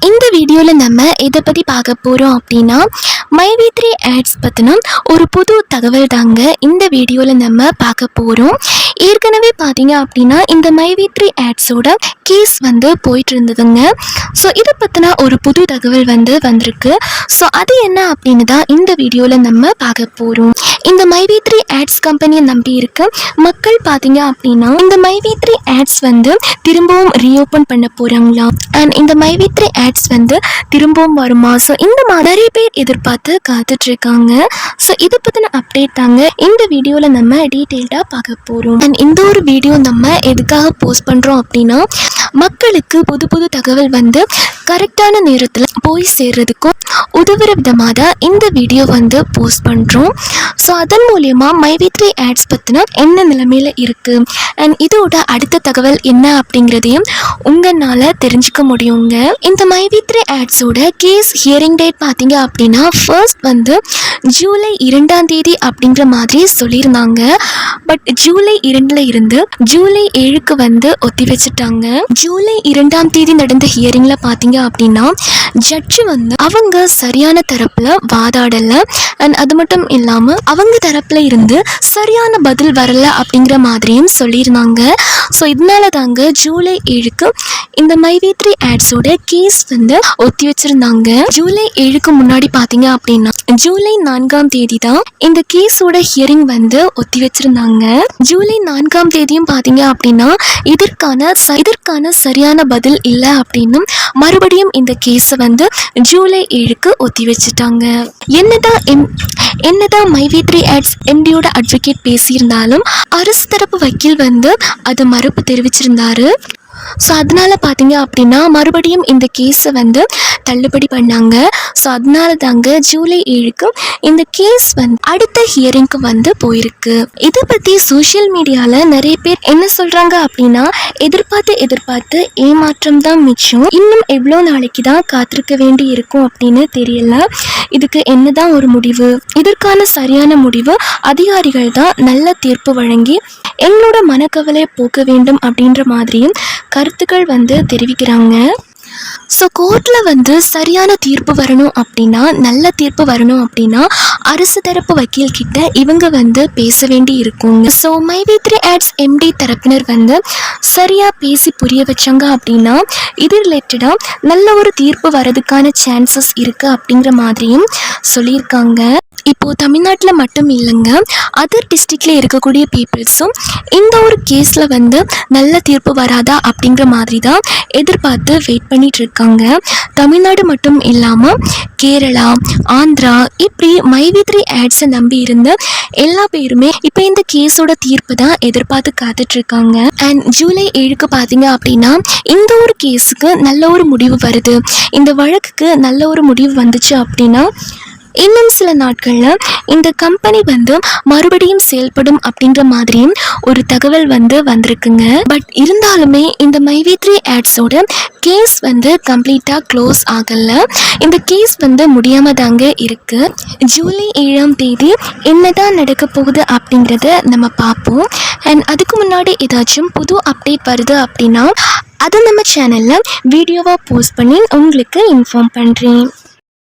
இந்த வீடியோவில் நம்ம எதை பற்றி பார்க்க போகிறோம் அப்படின்னா மைவி3 ஆட்ஸ் பற்றின ஒரு புது தகவல் தாங்க இந்த வீடியோவில் நம்ம பார்க்க போகிறோம். ஏற்கனவே பார்த்தீங்க அப்படின்னா இந்த மைவி3 ஆட்ஸோட கேஸ் போயிட்டு இருந்ததுங்க. ஸோ இதை பற்றின ஒரு புது தகவல் வந்திருக்கு. ஸோ அது என்ன அப்படின்னு தான் இந்த வீடியோவில் நம்ம பார்க்க போகிறோம். இந்த மைவி3 ஆட்ஸ் கம்பெனியை நம்பி இருக்க மக்கள் பார்த்தீங்க அப்படின்னா இந்த மைவி3 ஆட்ஸ் திரும்பவும் ரீஓப்பன் பண்ண போகிறாங்களாம். அண்ட் இந்த மைவி3 ஆட்ஸ் திரும்பவும் வருமா? ஸோ இந்த மாதிரி நிறைய பேர் எதிர்பார்த்து காத்துட்டு இருக்காங்க. ஸோ இதை பற்றின அப்டேட் தாங்க இந்த வீடியோவில் நம்ம டீட்டெயில்டாக பார்க்க போகிறோம். அண்ட் இந்த ஒரு வீடியோ நம்ம எதுக்காக போஸ்ட் பண்ணுறோம் அப்படின்னா மக்களுக்கு புது புது தகவல் கரெக்டான நேரத்தில் போய் சேர்றதுக்கும் உதவுற விதமாக தான் இந்த வீடியோ போஸ்ட் பண்ணுறோம். ஸோ அதன் மூலயமா மைவி3 ஆட்ஸ் பற்றின என்ன நிலைமையில் இருக்குது அண்ட் இதோட அடுத்த தகவல் என்ன அப்படிங்கிறதையும் உங்களால் தெரிஞ்சுக்க முடியுங்க. இந்த மைவி3 ஆட்ஸோட கேஸ் ஹியரிங் டேட் பார்த்தீங்க அப்படின்னா ஃபர்ஸ்ட் ஜூலை 2 அப்படிங்கிற மாதிரி சொல்லியிருந்தாங்க. பட் ஜூலை 2 இருந்து ஜூலை 7 ஒத்தி வச்சுட்டாங்க. ஜூலை 2 நடந்த ஹியரிங்கில் பார்த்தீங்க அப்படின்னா ஜட்ஜு அவங்க சரியான தரப்பில் வாதாடலை. அண்ட் அது மட்டும் இல்லாமல் அவங்க தரப்பில் இருந்து சரியான பதில் வரல அப்படிங்கிற மாதிரியும் சொல்லியிருந்தாங்க. ஸோ இதனால தாங்க ஜூலை 7 இந்த மைவி3 ஆட்ஸோட கேஸ் ஒத்தி வச்சிருந்தாங்க. ஜூலை 7 முன்னாடி பார்த்தீங்க அப்படின்னா ஜூலை 4 தான் இந்த கேஸோட ஹியரிங் ஒத்தி வச்சிருந்தாங்க. ஜூலை 4 பார்த்தீங்க அப்படின்னா இதற்கான சரியான பதில் இல்லை அப்படின்னு மறுபடியும் இந்த கேஸை ஜூலை 7 ஒத்தி வச்சுட்டாங்க. என்னதான் மைவி3 ஆட்ஸ் எம்டியோட அட்வொகேட் பேசியிருந்தாலும் அரசு தரப்பு வக்கீல் அதை மறுப்பு தெரிவிச்சிருந்தாரு. ஸோ அதனால பார்த்தீங்க அப்படின்னா மறுபடியும் இந்த கேஸை தள்ளுபடி பண்ணாங்க. ஸோ அதனால தாங்க ஜூலை 7 இந்த கேஸ் அடுத்த ஹியரிங்க்கு போயிருக்கு. இதை பற்றி சோஷியல் மீடியாவில் நிறைய பேர் என்ன சொல்கிறாங்க அப்படின்னா எதிர்பார்த்து ஏமாற்றம் தான் மிச்சம், இன்னும் எவ்வளோ நாளைக்கு தான் காத்திருக்க வேண்டி இருக்கும் அப்படின்னு தெரியல. இதுக்கு என்னதான் ஒரு முடிவு? இதற்கான சரியான முடிவு அதிகாரிகள் தான் நல்ல தீர்ப்பு வழங்கி எங்களோட மனக்கவலையை போக்க வேண்டும் அப்படின்ற மாதிரியும் கருத்துக்கள் தெரிவிக்கிறாங்க. ஸோ கோர்ட்டில் சரியான தீர்ப்பு வரணும் அப்படின்னா நல்ல தீர்ப்பு வரணும் அப்படின்னா அரசு தரப்பு வக்கீல் கிட்ட இவங்க பேச வேண்டி இருக்குங்க. ஸோ மைவி3 ஆட்ஸ் எம்டி தரப்பினர் சரியாக பேசி புரிய வச்சாங்க அப்படின்னா இது ரிலேட்டடாக நல்ல ஒரு தீர்ப்பு வரதுக்கான சான்சஸ் இருக்குது அப்படிங்கிற மாதிரியும் சொல்லியிருக்காங்க. இப்போது தமிழ்நாட்டில் மட்டும் இல்லைங்க, அதர் டிஸ்ட்ரிக்டில் இருக்கக்கூடிய பீப்புள்ஸும் இந்த ஒரு கேஸில் நல்ல தீர்ப்பு வராதா அப்படிங்கிற மாதிரி தான் எதிர்பார்த்து வெயிட் பண்ணிட்டு இருக்காங்க. தமிழ்நாடு மட்டும் இல்லாமல் கேரளா, ஆந்திரா இப்படி மைவி3 ஆட்ஸை நம்பி இருந்த எல்லா பேருமே இப்போ இந்த கேஸோட தீர்ப்பு தான் எதிர்பார்த்து காத்துட்ருக்காங்க. அண்ட் ஜூலை 7 பார்த்தீங்க அப்படின்னா இந்த ஒரு கேஸுக்கு நல்ல ஒரு முடிவு வருது, இந்த வழக்குக்கு நல்ல ஒரு முடிவு வந்துச்சு அப்படின்னா இன்னும் சில நாட்களில் இந்த கம்பெனி மறுபடியும் செயல்படும் அப்படின்ற மாதிரியும் ஒரு தகவல் வந்திருக்குங்க. பட் இருந்தாலுமே இந்த மைவி3 ஆட்ஸோட கேஸ் கம்ப்ளீட்டாக க்ளோஸ் ஆகலை. இந்த கேஸ் முடியாமல் தாங்க இருக்குது. ஜூலை 7 என்னதான் நடக்க போகுது அப்படிங்கிறத நம்ம பார்ப்போம். அண்ட் அதுக்கு முன்னாடி ஏதாச்சும் புது அப்டேட் வருது அப்படின்னா அதை நம்ம சேனலில் வீடியோவாக போஸ்ட் பண்ணி உங்களுக்கு இன்ஃபார்ம் பண்ணுறேன்.